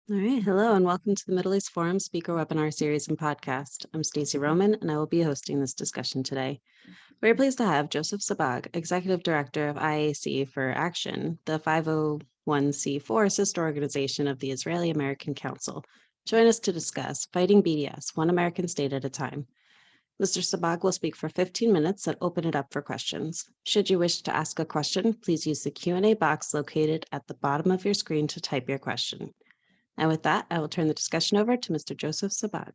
All right, hello and welcome to the Middle East Forum Speaker Webinar Series and Podcast. I'm Stacey Roman and I will be hosting this discussion today. We're pleased to have Joseph Sabag, Executive Director of IAC for Action, the 501c4 sister organization of the Israeli American Council, join us to discuss Fighting BDS, One American State at a Time. Mr. Sabag will speak for 15 minutes and open it up for questions. Should you wish to ask a question, please use the Q&A box located at the bottom of your screen to type your question. And with that, I will turn the discussion over to Mr. Joseph Sabag.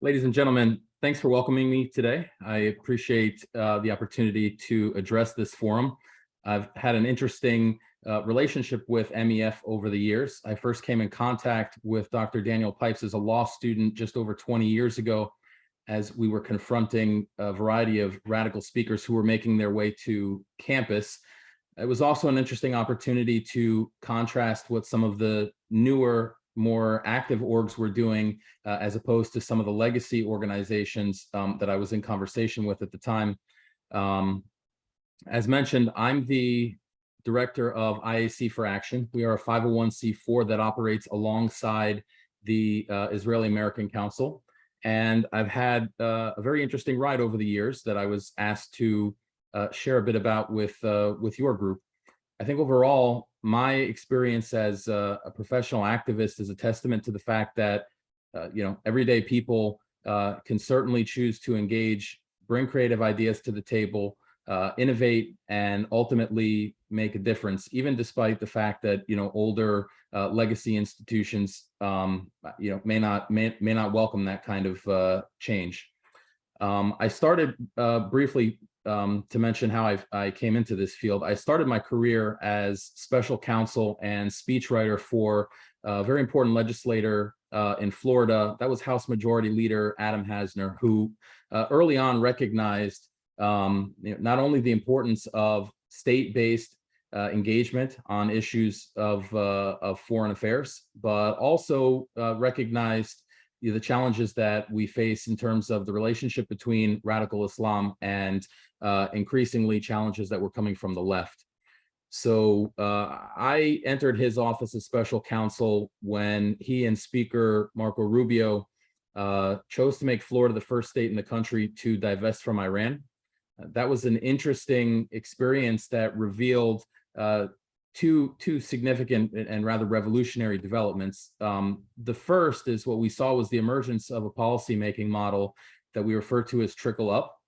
Ladies and gentlemen, thanks for welcoming me today. I appreciate the opportunity to address this forum. I've had an interesting relationship with MEF over the years. I first came in contact with Dr. Daniel Pipes as a law student just over 20 years ago, as we were confronting a variety of radical speakers who were making their way to campus. It was also an interesting opportunity to contrast what some of the newer, more active orgs were doing as opposed to some of the legacy organizations that I was in conversation with at the time. As mentioned, I'm the director of IAC for Action. We are a 501c4 that operates alongside the Israeli American Council. And I've had a very interesting ride over the years that I was asked to share a bit about with your group. I think overall, my experience as a professional activist is a testament to the fact that everyday people can certainly choose to engage, bring creative ideas to the table, innovate, and ultimately make a difference, even despite the fact that older legacy institutions may not welcome that kind of change. I started briefly to mention how I came into this field. I started my career as special counsel and speechwriter for a very important legislator in Florida. That was House Majority Leader Adam Hasner, who early on recognized not only the importance of state-based engagement on issues of foreign affairs, but also recognized the challenges that we face in terms of the relationship between radical Islam and increasingly challenges that were coming from the left. So I entered his office as special counsel when he and Speaker Marco Rubio chose to make Florida the first state in the country to divest from Iran. That was an interesting experience that revealed two significant and rather revolutionary developments. The first is what we saw was the emergence of a policymaking model that we refer to as trickle up.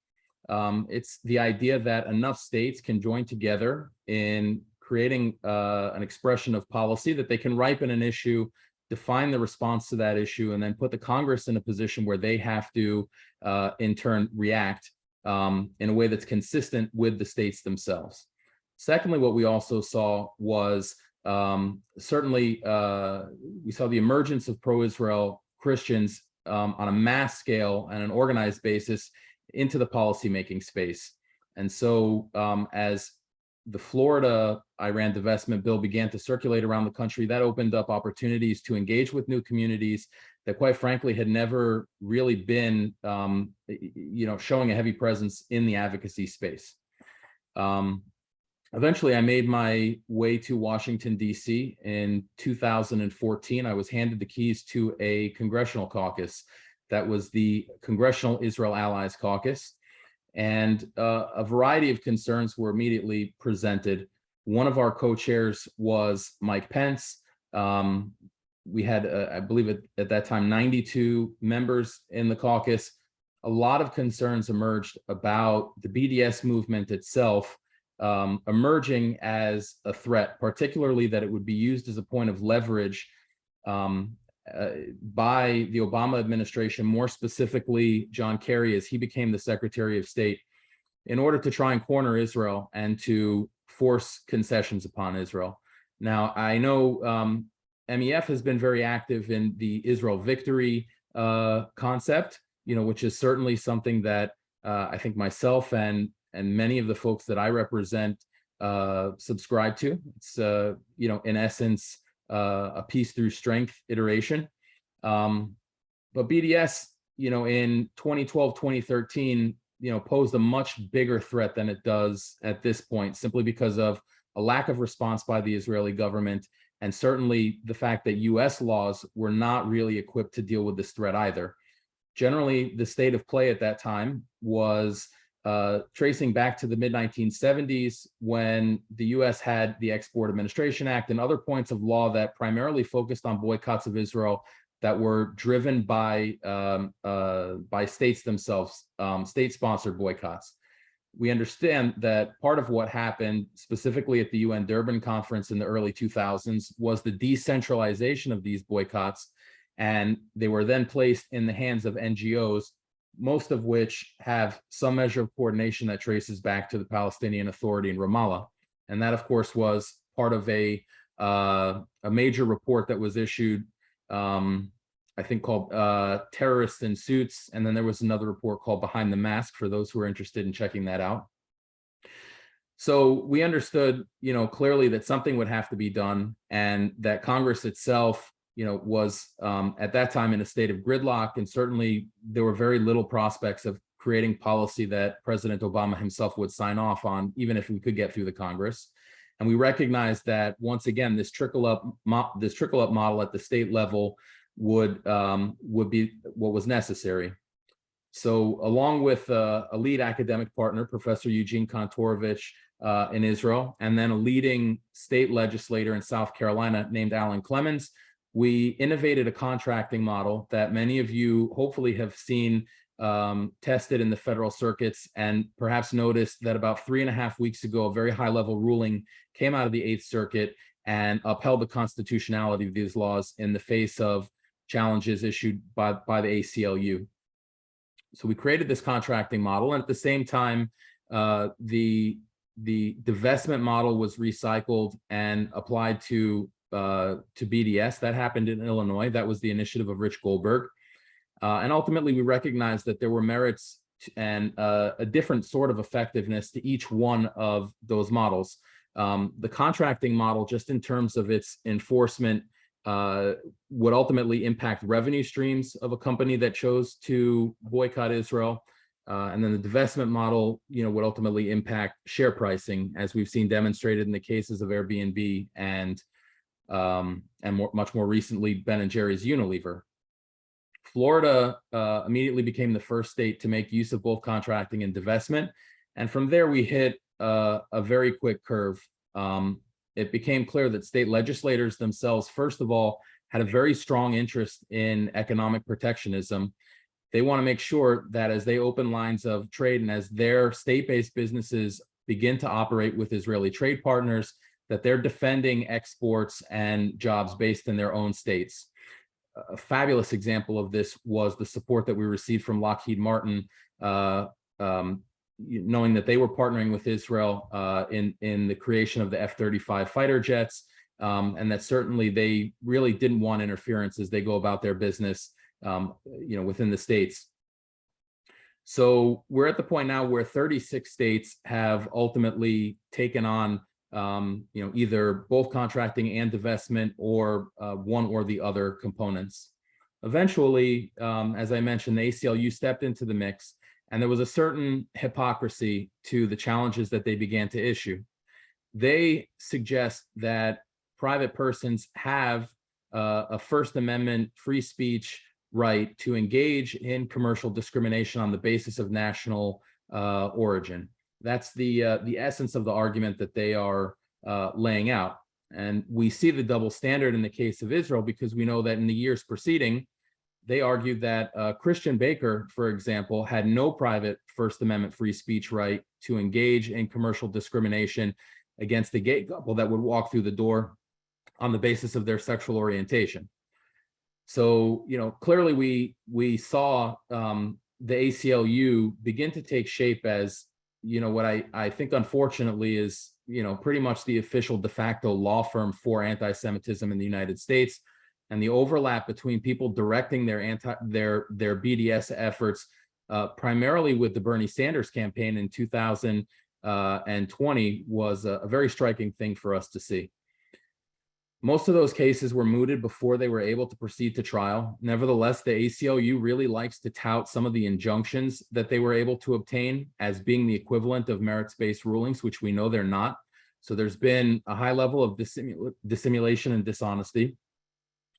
It's the idea that enough states can join together in creating an expression of policy that they can ripen an issue, define the response to that issue, and then put the Congress in a position where they have to, in turn, react in a way that's consistent with the states themselves. Secondly, what we also saw was certainly we saw the emergence of pro-Israel Christians on a mass scale and an organized basis into the policymaking space. And so as the Florida Iran divestment bill began to circulate around the country, that opened up opportunities to engage with new communities that quite frankly had never really been showing a heavy presence in the advocacy space. Eventually, I made my way to Washington, D.C. in 2014. I was handed the keys to a congressional caucus. That was the Congressional Israel Allies Caucus. And a variety of concerns were immediately presented. One of our co-chairs was Mike Pence. We had, I believe at that time, 92 members in the caucus. A lot of concerns emerged about the BDS movement itself emerging as a threat, particularly that it would be used as a point of leverage by the Obama administration, more specifically John Kerry, as he became the Secretary of State, in order to try and corner Israel and to force concessions upon Israel. Now, I know MEF has been very active in the Israel victory concept, which is certainly something that I think myself and many of the folks that I represent subscribe to. It's, in essence, a peace through strength iteration. But BDS, in 2012, 2013, posed a much bigger threat than it does at this point, simply because of a lack of response by the Israeli government And certainly the fact that US laws were not really equipped to deal with this threat either. Generally, the state of play at that time was tracing back to the mid-1970s when the US had the Export Administration Act and other points of law that primarily focused on boycotts of Israel that were driven by states themselves, state-sponsored boycotts. We understand that part of what happened specifically at the UN Durban conference in the early 2000s was the decentralization of these boycotts, and they were then placed in the hands of NGOs, most of which have some measure of coordination that traces back to the Palestinian Authority in Ramallah. And that, of course, was part of a major report that was issued, I think called Terrorists in Suits. And then there was another report called Behind the Mask for those who are interested in checking that out. So we understood, clearly that something would have to be done, and that Congress itself, was at that time in a state of gridlock, and certainly there were very little prospects of creating policy that President Obama himself would sign off on, even if we could get through the Congress. And we recognized that once again, this trickle up model at the state level would be what was necessary. So along with a lead academic partner, Professor Eugene Kantorovich in Israel, and then a leading state legislator in South Carolina named Alan Clemens, we innovated a contracting model that many of you hopefully have seen tested in the federal circuits, and perhaps noticed that about 3.5 weeks ago, a very high-level ruling came out of the Eighth Circuit and upheld the constitutionality of these laws in the face of challenges issued by the ACLU. So we created this contracting model, and at the same time, the divestment model was recycled and applied to BDS. That happened in Illinois. That was the initiative of Rich Goldberg. And ultimately, we recognized that there were merits and a different sort of effectiveness to each one of those models. The contracting model, just in terms of its enforcement, would ultimately impact revenue streams of a company that chose to boycott Israel. And then the divestment model, would ultimately impact share pricing, as we've seen demonstrated in the cases of Airbnb and much more recently, Ben & Jerry's Unilever. Florida immediately became the first state to make use of both contracting and divestment. And from there, we hit a very quick curve. It became clear that state legislators themselves, first of all, had a very strong interest in economic protectionism. They want to make sure that as they open lines of trade and as their state-based businesses begin to operate with Israeli trade partners, that they're defending exports and jobs based in their own states. A fabulous example of this was the support that we received from Lockheed Martin, knowing that they were partnering with Israel in the creation of the F-35 fighter jets, and that certainly they really didn't want interference as they go about their business, within the states. So we're at the point now where 36 states have ultimately taken on either both contracting and divestment, or one or the other components. Eventually, as I mentioned, the ACLU stepped into the mix, and there was a certain hypocrisy to the challenges that they began to issue. They suggest that private persons have a First Amendment free speech right to engage in commercial discrimination on the basis of national origin. That's the essence of the argument that they are laying out. And we see the double standard in the case of Israel, because we know that in the years preceding, they argued that Christian Baker, for example, had no private First Amendment free speech right to engage in commercial discrimination against a gay couple that would walk through the door on the basis of their sexual orientation. So, clearly we saw the ACLU begin to take shape as, what I think unfortunately is, pretty much the official de facto law firm for anti-Semitism in the United States. And the overlap between people directing their BDS efforts, primarily with the Bernie Sanders campaign in 2020, was a very striking thing for us to see. Most of those cases were mooted before they were able to proceed to trial. Nevertheless, the ACLU really likes to tout some of the injunctions that they were able to obtain as being the equivalent of merits-based rulings, which we know they're not. So there's been a high level of dissimulation and dishonesty.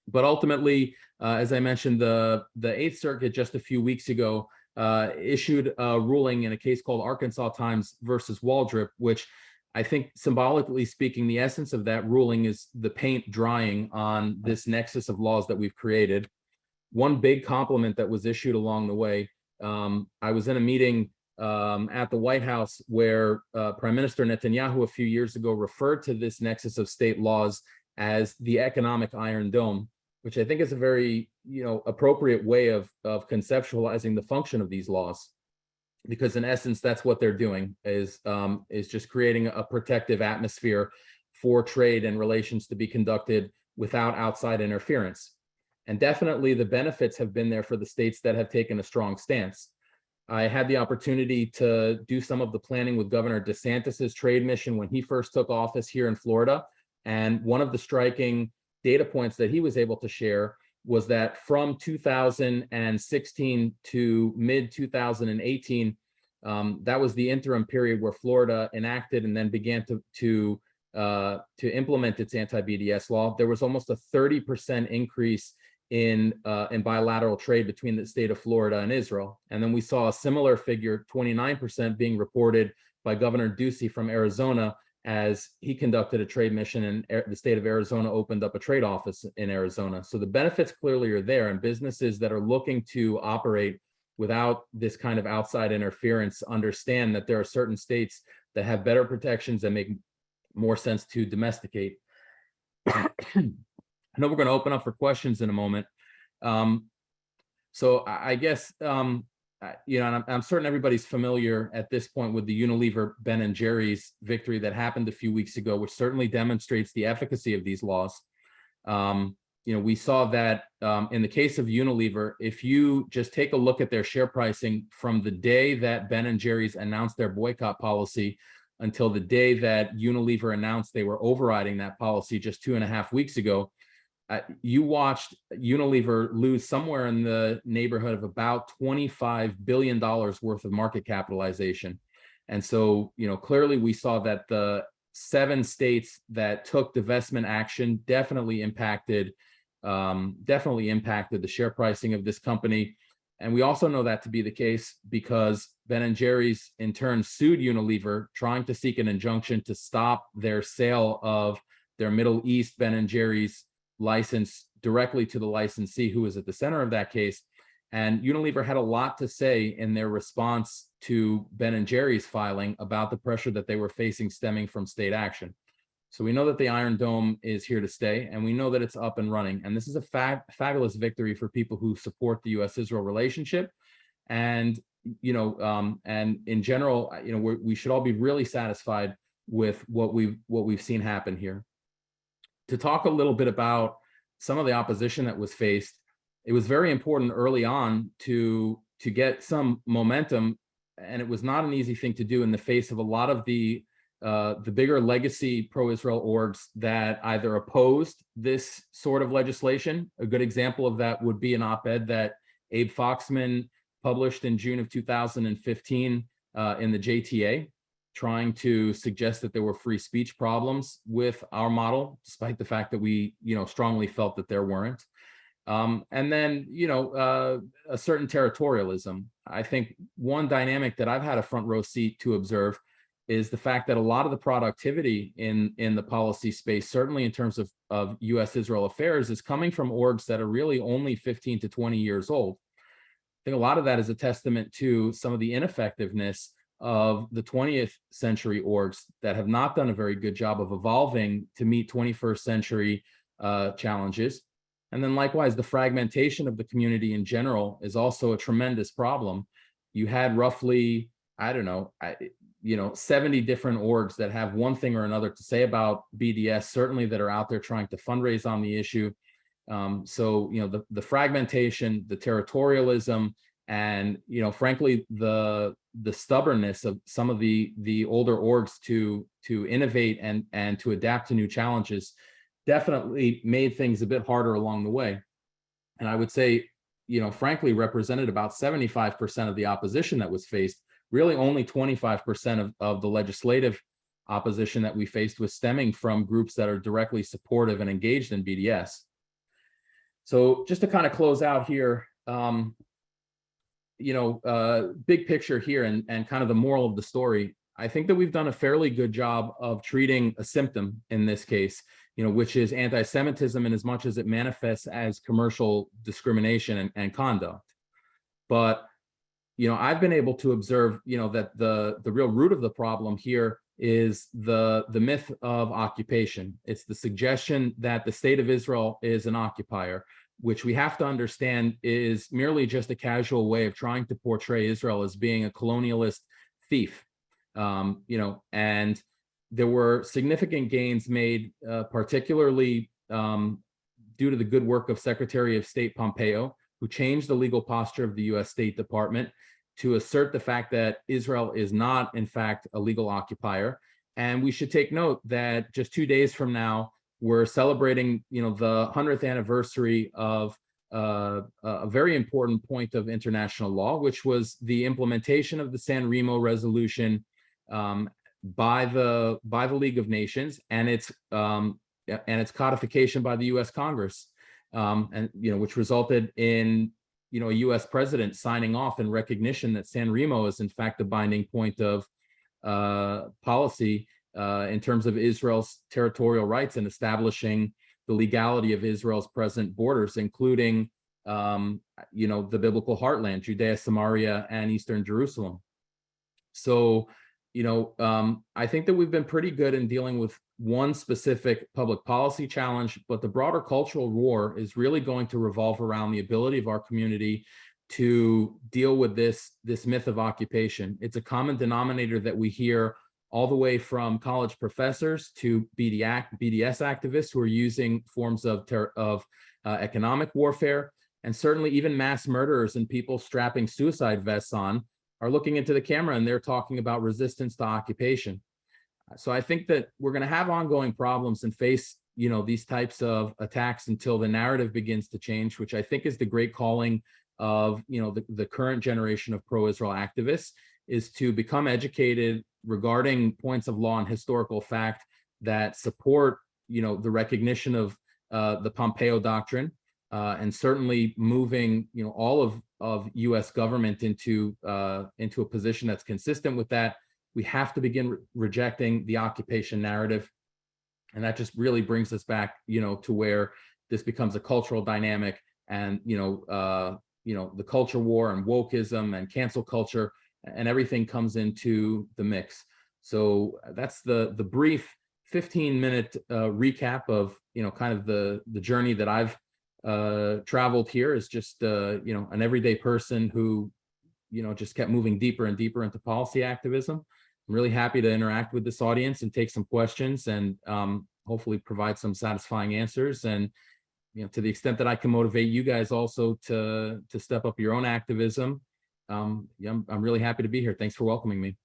But ultimately, as I mentioned, the Eighth Circuit just a few weeks ago issued a ruling in a case called Arkansas Times versus Waldrop, which I think symbolically speaking, the essence of that ruling is the paint drying on this nexus of laws that we've created. One big compliment that was issued along the way, I was in a meeting at the White House where Prime Minister Netanyahu a few years ago referred to this nexus of state laws as the economic Iron Dome, which I think is a very appropriate way of conceptualizing the function of these laws, because in essence that's what they're doing is just creating a protective atmosphere for trade and relations to be conducted without outside interference. And definitely the benefits have been there for the states that have taken a strong stance. I had the opportunity to do some of the planning with Governor DeSantis's trade mission when he first took office here in Florida. And one of the striking data points that he was able to share was that from 2016 to mid 2018, that was the interim period where Florida enacted and then began to implement its anti-BDS law. There was almost a 30% increase in bilateral trade between the state of Florida and Israel. And then we saw a similar figure, 29%, being reported by Governor Ducey from Arizona as he conducted a trade mission and the state of Arizona opened up a trade office in Arizona. So the benefits clearly are there, and businesses that are looking to operate without this kind of outside interference understand that there are certain states that have better protections that make more sense to domesticate. I know we're going to open up for questions in a moment. So I guess, and I'm certain everybody's familiar at this point with the Unilever Ben & Jerry's victory that happened a few weeks ago, which certainly demonstrates the efficacy of these laws. We saw that in the case of Unilever, if you just take a look at their share pricing from the day that Ben & Jerry's announced their boycott policy until the day that Unilever announced they were overriding that policy just 2.5 weeks ago, you watched Unilever lose somewhere in the neighborhood of about $25 billion worth of market capitalization. And so, clearly we saw that the 7 states that took divestment action definitely impacted the share pricing of this company. And we also know that to be the case because Ben & Jerry's in turn sued Unilever, trying to seek an injunction to stop their sale of their Middle East Ben & Jerry's license directly to the licensee who was at the center of that case. And Unilever had a lot to say in their response to Ben & Jerry's filing about the pressure that they were facing stemming from state action. So we know that the Iron Dome is here to stay, and we know that it's up and running. And this is a fabulous victory for people who support the U.S.-Israel relationship. And, and in general, we should all be really satisfied with what we've seen happen here. To talk a little bit about some of the opposition that was faced, it was very important early on to get some momentum, and it was not an easy thing to do in the face of a lot of the bigger legacy pro-Israel orgs that either opposed this sort of legislation. A good example of that would be an op-ed that Abe Foxman published in June of 2015 in the JTA, trying to suggest that there were free speech problems with our model, despite the fact that we, strongly felt that there weren't. And then, a certain territorialism. I think one dynamic that I've had a front row seat to observe is the fact that a lot of the productivity in the policy space, certainly in terms of U.S.-Israel affairs, is coming from orgs that are really only 15 to 20 years old. I think a lot of that is a testament to some of the ineffectiveness of the 20th century orgs that have not done a very good job of evolving to meet 21st century challenges. And then likewise, the fragmentation of the community in general is also a tremendous problem. You had roughly, 70 different orgs that have one thing or another to say about BDS, certainly that are out there trying to fundraise on the issue. So, the fragmentation, the territorialism, and, frankly, the stubbornness of some of the older orgs to innovate and to adapt to new challenges definitely made things a bit harder along the way. And I would say, frankly, represented about 75% of the opposition that was faced. Really only 25% of the legislative opposition that we faced was stemming from groups that are directly supportive and engaged in BDS. So just to kind of close out here, big picture here and kind of the moral of the story, I think that we've done a fairly good job of treating a symptom in this case, which is anti-Semitism in as much as it manifests as commercial discrimination and conduct. But, I've been able to observe, that the real root of the problem here is the myth of occupation. It's the suggestion that the state of Israel is an occupier, which we have to understand is merely just a casual way of trying to portray Israel as being a colonialist thief. And there were significant gains made, particularly due to the good work of Secretary of State Pompeo, who changed the legal posture of the U.S. State Department to assert the fact that Israel is not, in fact, a legal occupier. And we should take note that just 2 days from now, we're celebrating, the 100th anniversary of a very important point of international law, which was the implementation of the San Remo resolution by the League of Nations and its codification by the U.S. Congress, which resulted in a U.S. president signing off in recognition that San Remo is in fact the binding point of policy in terms of Israel's territorial rights and establishing the legality of Israel's present borders, including the biblical heartland, Judea, Samaria, and Eastern Jerusalem. So, I think that we've been pretty good in dealing with one specific public policy challenge, but the broader cultural war is really going to revolve around the ability of our community to deal with this myth of occupation. It's a common denominator that we hear all the way from college professors to BDS activists who are using forms of economic warfare, and certainly even mass murderers and people strapping suicide vests on are looking into the camera and they're talking about resistance to occupation. So I think that we're going to have ongoing problems and face, these types of attacks until the narrative begins to change, which I think is the great calling of, the current generation of pro-Israel activists, is to become educated regarding points of law and historical fact that support, the recognition of the Pompeo doctrine, and certainly moving, all of U.S. government into a position that's consistent with that. We have to begin rejecting the occupation narrative, and that just really brings us back, to where this becomes a cultural dynamic, and the culture war and wokeism and cancel culture and everything comes into the mix. So that's the brief 15-minute recap of kind of the journey that I've traveled here as just an everyday person who just kept moving deeper and deeper into policy activism. I'm really happy to interact with this audience and take some questions and hopefully provide some satisfying answers. And to the extent that I can motivate you guys also to step up your own activism, I'm really happy to be here. Thanks for welcoming me.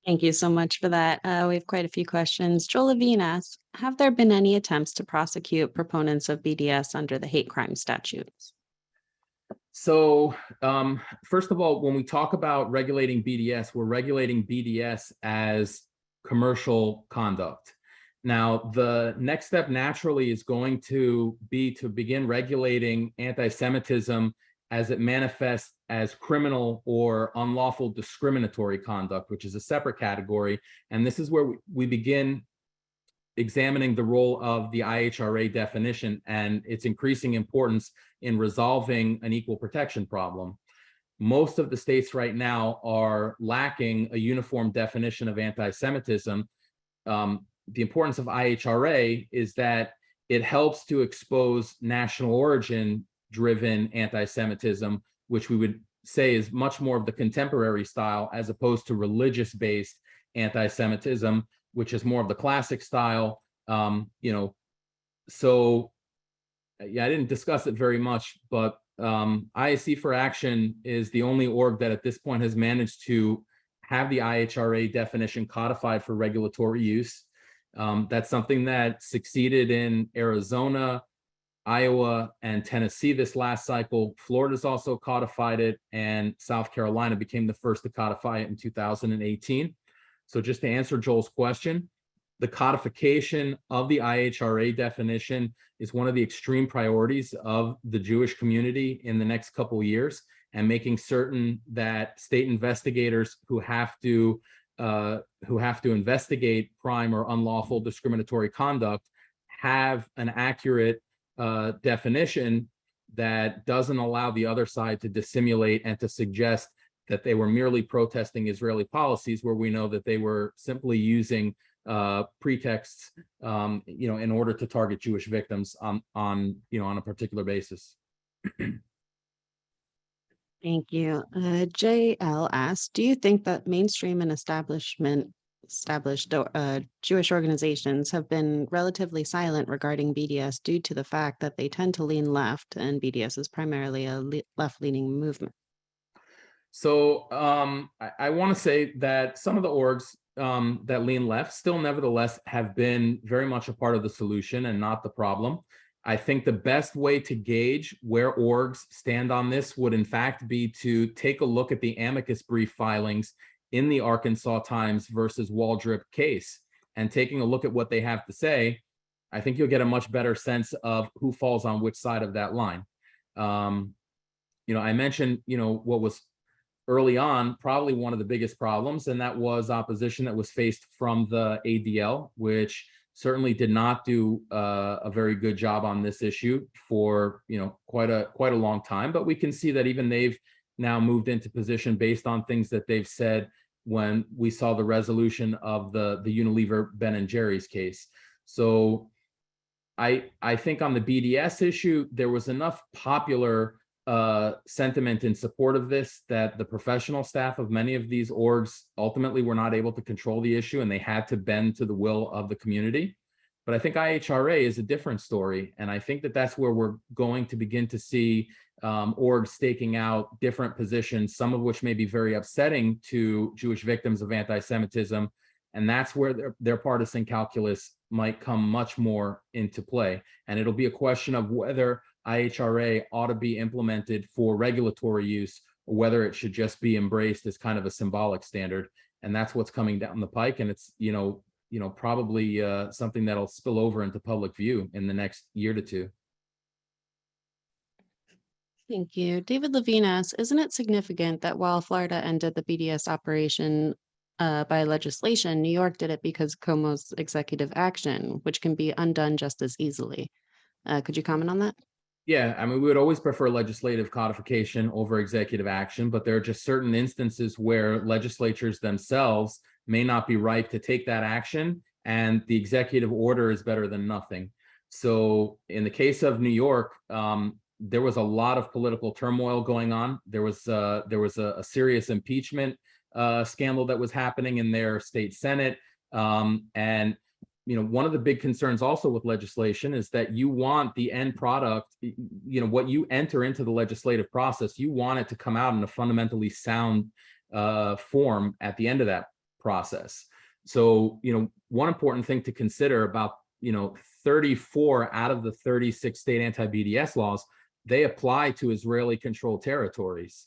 Thank you so much for that. We have quite a few questions. Joel Levine asks, have there been any attempts to prosecute proponents of BDS under the hate crime statutes? So first of all, when we talk about regulating BDS, we're regulating BDS as commercial conduct. Now, the next step naturally is going to be to begin regulating anti-Semitism as it manifests as criminal or unlawful discriminatory conduct, which is a separate category. And this is where we begin examining the role of the IHRA definition and its increasing importance in resolving an equal protection problem. Most of the states right now are lacking a uniform definition of anti-Semitism. The importance of IHRA is that it helps to expose national origin driven anti-Semitism, which we would say is much more of the contemporary style as opposed to religious based anti-Semitism, which is more of the classic style. So yeah, I didn't discuss it very much, but IAC for Action is the only org that at this point has managed to have the IHRA definition codified for regulatory use. That's something that succeeded in Arizona, Iowa, and Tennessee this last cycle. Florida's also codified it, and South Carolina became the first to codify it in 2018. So just to answer Joel's question, the codification of the IHRA definition is one of the extreme priorities of the Jewish community in the next couple of years, and making certain that state investigators who have to investigate crime or unlawful discriminatory conduct have an accurate definition that doesn't allow the other side to dissimulate and to suggest that they were merely protesting Israeli policies, where we know that they were simply using pretexts, in order to target Jewish victims on a particular basis. Thank you. JL asks, do you think that mainstream and established Jewish organizations have been relatively silent regarding BDS due to the fact that they tend to lean left, and BDS is primarily a left-leaning movement? So I want to say that some of the orgs that lean left still nevertheless have been very much a part of the solution and not the problem. I think the best way to gauge where orgs stand on this would in fact be to take a look at the amicus brief filings in the Arkansas Times versus Waldrip case, and taking a look at what they have to say, I think you'll get a much better sense of who falls on which side of that line. I mentioned, what was early on probably one of the biggest problems, and that was opposition that was faced from the ADL, which certainly did not do a very good job on this issue for quite a long time. But we can see that even they've now moved into position based on things that they've said when we saw the resolution of the Unilever Ben and Jerry's case. So I think on the BDS issue, there was enough popular sentiment in support of this that the professional staff of many of these orgs ultimately were not able to control the issue, and they had to bend to the will of the community. But I think IHRA is a different story, and I think that that's where we're going to begin to see orgs staking out different positions, some of which may be very upsetting to Jewish victims of anti-Semitism, and that's where their partisan calculus might come much more into play. And it'll be a question of whether IHRA ought to be implemented for regulatory use, or whether it should just be embraced as kind of a symbolic standard. And that's what's coming down the pike. And it's, probably something that'll spill over into public view in the next year to two. Thank you. David Levine asks, isn't it significant that while Florida ended the BDS operation by legislation, New York did it because Cuomo's executive action, which can be undone just as easily? Could you comment on that? Yeah, I mean, we would always prefer legislative codification over executive action, but there are just certain instances where legislatures themselves may not be ripe to take that action, and the executive order is better than nothing. So in the case of New York, there was a lot of political turmoil going on. There was a serious impeachment scandal that was happening in their state Senate, and one of the big concerns also with legislation is that you want the end product, what you enter into the legislative process, you want it to come out in a fundamentally sound form at the end of that process. So, one important thing to consider about, 34 out of the 36 state anti-BDS laws, they apply to Israeli-controlled territories.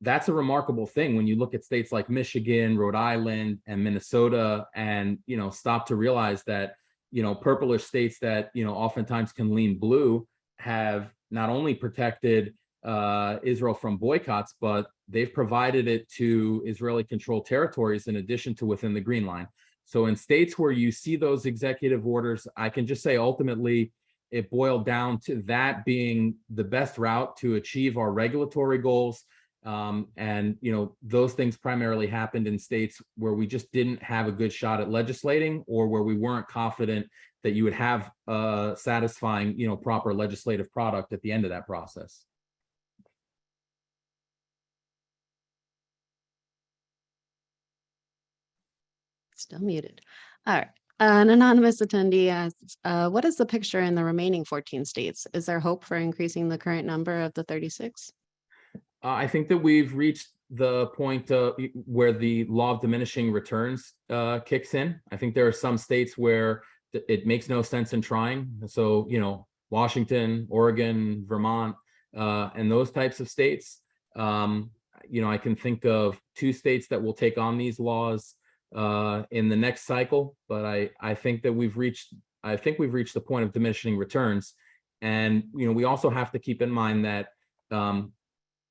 That's a remarkable thing when you look at states like Michigan, Rhode Island, and Minnesota, and stop to realize that purplish states that oftentimes can lean blue have not only protected Israel from boycotts, but they've provided it to Israeli-controlled territories in addition to within the Green Line. So in states where you see those executive orders, I can just say ultimately it boiled down to that being the best route to achieve our regulatory goals. And those things primarily happened in states where we just didn't have a good shot at legislating, or where we weren't confident that you would have a satisfying, proper legislative product at the end of that process. Still muted. All right. An anonymous attendee asks, what is the picture in the remaining 14 states? Is there hope for increasing the current number of the 36? I think that we've reached the point where the law of diminishing returns kicks in. I think there are some states where it makes no sense in trying. So, Washington, Oregon, Vermont, and those types of states. I can think of 2 states that will take on these laws in the next cycle, but I think that we've reached the point of diminishing returns. And we also have to keep in mind that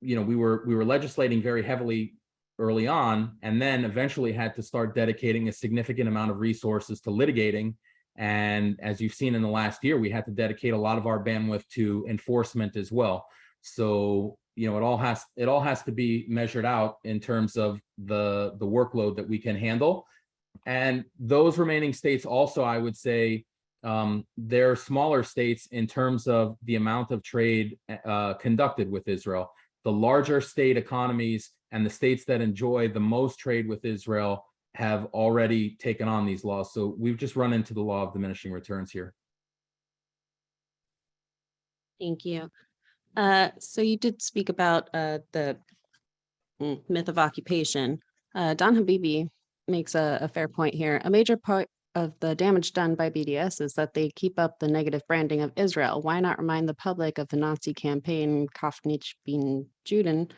we were legislating very heavily early on, and then eventually had to start dedicating a significant amount of resources to litigating. And as you've seen in the last year, we had to dedicate a lot of our bandwidth to enforcement as well. So it all has to be measured out in terms of the workload that we can handle. And those remaining states also, I would say, they're smaller states in terms of the amount of trade conducted with Israel. The larger state economies and the states that enjoy the most trade with Israel have already taken on these laws. So we've just run into the law of diminishing returns here. Thank you. So you did speak about the myth of occupation. Don Habibi makes a fair point here. A major part of the damage done by BDS is that they keep up the negative branding of Israel. Why not remind the public of the Nazi campaign, Kauf nicht bin Juden?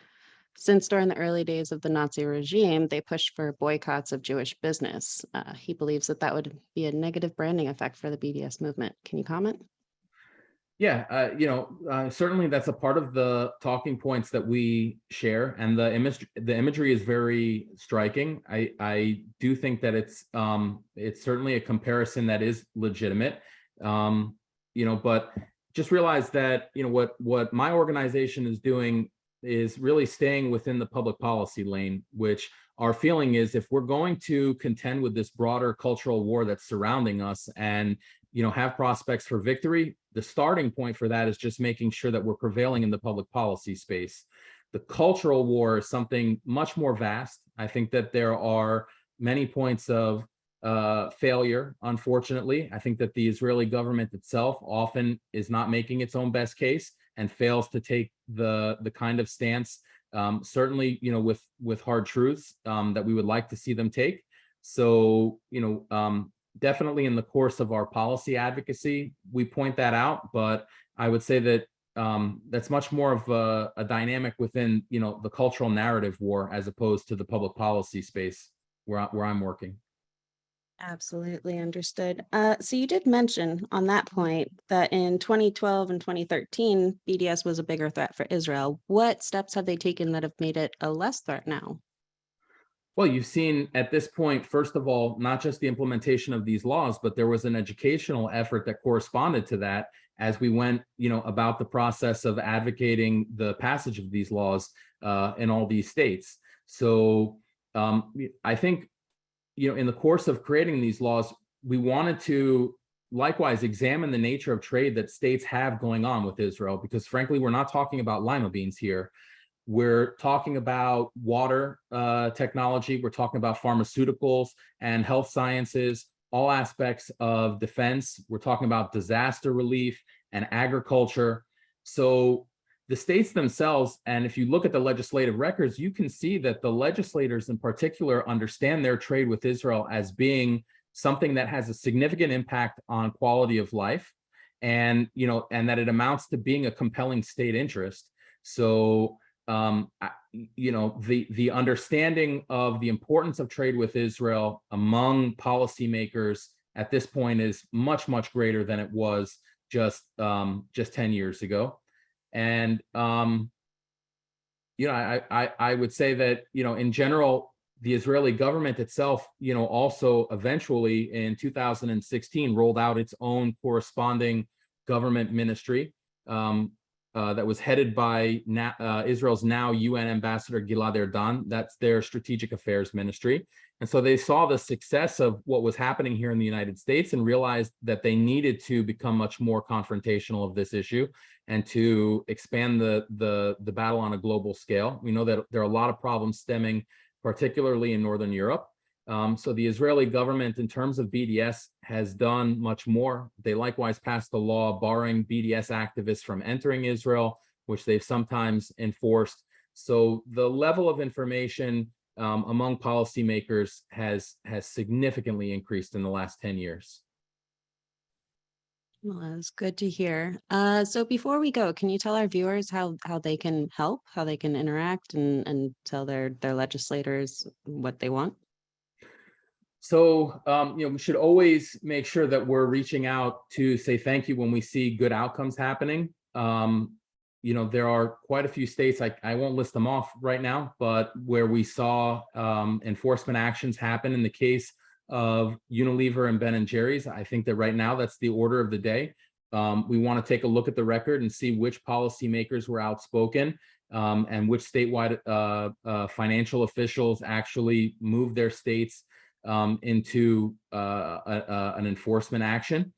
Since during the early days of the Nazi regime, they pushed for boycotts of Jewish business. He believes that would be a negative branding effect for the BDS movement. Can you comment? Yeah, certainly that's a part of the talking points that we share, and the imagery is very striking. I do think that it's certainly a comparison that is legitimate, but just realize that what my organization is doing is really staying within the public policy lane, which our feeling is, if we're going to contend with this broader cultural war that's surrounding us and have prospects for victory, the starting point for that is just making sure that we're prevailing in the public policy space. The cultural war is something much more vast. I think that there are many points of failure, unfortunately. I think that the Israeli government itself often is not making its own best case and fails to take the kind of stance, certainly with hard truths that we would like to see them take. So definitely in the course of our policy advocacy, we point that out, but I would say that that's much more of a dynamic within the cultural narrative war, as opposed to the public policy space where I'm working. Absolutely understood. So you did mention on that point that in 2012 and 2013, BDS was a bigger threat for Israel. What steps have they taken that have made it a less threat now? Well, you've seen at this point, first of all, not just the implementation of these laws, but there was an educational effort that corresponded to that as we went, about the process of advocating the passage of these laws in all these states. So I think, in the course of creating these laws, we wanted to likewise examine the nature of trade that states have going on with Israel, because frankly, we're not talking about lima beans here. We're talking about water technology. We're talking about pharmaceuticals and health sciences, all aspects of defense. We're talking about disaster relief and agriculture. So the states themselves, and if you look at the legislative records, you can see that the legislators in particular understand their trade with Israel as being something that has a significant impact on quality of life, and that it amounts to being a compelling state interest. So the understanding of the importance of trade with Israel among policymakers at this point is much, much greater than it was just 10 years ago. And I would say that in general, the Israeli government itself also eventually in 2016 rolled out its own corresponding government ministry that was headed by Israel's now UN ambassador Gilad Erdan. That's their strategic affairs ministry. And so they saw the success of what was happening here in the United States and realized that they needed to become much more confrontational of this issue and to expand the battle on a global scale. We know that there are a lot of problems stemming, particularly in Northern Europe. So the Israeli government, in terms of BDS, has done much more. They likewise passed a law barring BDS activists from entering Israel, which they've sometimes enforced. So the level of information among policymakers has significantly increased in the last 10 years. Well, that's good to hear. So before we go, can you tell our viewers how they can help, how they can interact and tell their legislators what they want? So, we should always make sure that we're reaching out to say thank you when we see good outcomes happening. There are quite a few states, I won't list them off right now, but where we saw enforcement actions happen in the case of Unilever and Ben & Jerry's. I think that right now that's the order of the day. We want to take a look at the record and see which policymakers were outspoken and which statewide financial officials actually moved their states into an enforcement action.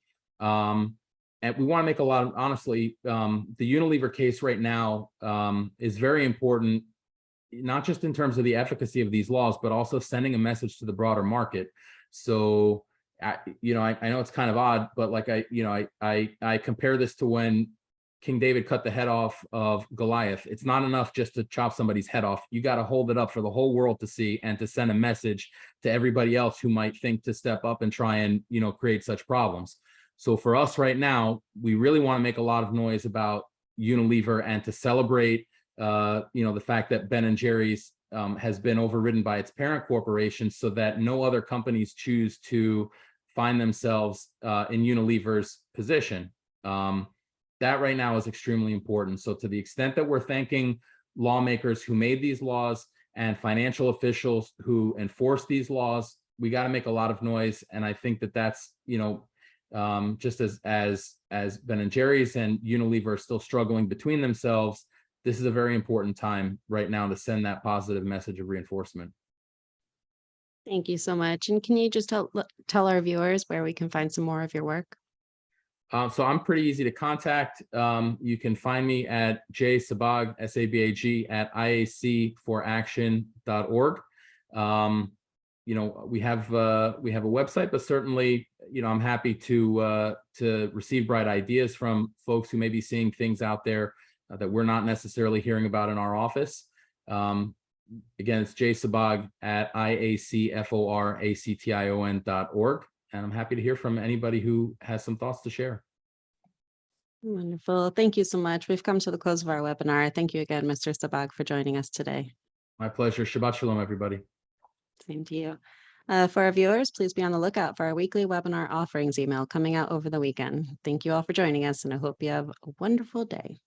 And we want to make a lot of, honestly, the Unilever case right now is very important, not just in terms of the efficacy of these laws, but also sending a message to the broader market. So, I know it's kind of odd, but like I compare this to when King David cut the head off of Goliath. It's not enough just to chop somebody's head off. You got to hold it up for the whole world to see and to send a message to everybody else who might think to step up and try and, create such problems. So for us right now, we really want to make a lot of noise about Unilever and to celebrate, the fact that Ben & Jerry's has been overridden by its parent corporation so that no other companies choose to find themselves in Unilever's position. That right now is extremely important. So to the extent that we're thanking lawmakers who made these laws and financial officials who enforce these laws, we got to make a lot of noise. And I think that that's, just as Ben & Jerry's and Unilever are still struggling between themselves, this is a very important time right now to send that positive message of reinforcement. Thank you so much. And can you just tell our viewers where we can find some more of your work? So I'm pretty easy to contact. You can find me at Sabag, SABAG, at iacforaction.org. We have a website, but certainly, I'm happy to receive bright ideas from folks who may be seeing things out there that we're not necessarily hearing about in our office. Again, it's Sabag at iacforaction.org. And I'm happy to hear from anybody who has some thoughts to share. Wonderful. Thank you so much. We've come to the close of our webinar. Thank you again, Mr. Sabag, for joining us today. My pleasure. Shabbat Shalom, everybody. Same to you. For our viewers, please be on the lookout for our weekly webinar offerings email coming out over the weekend. Thank you all for joining us, and I hope you have a wonderful day.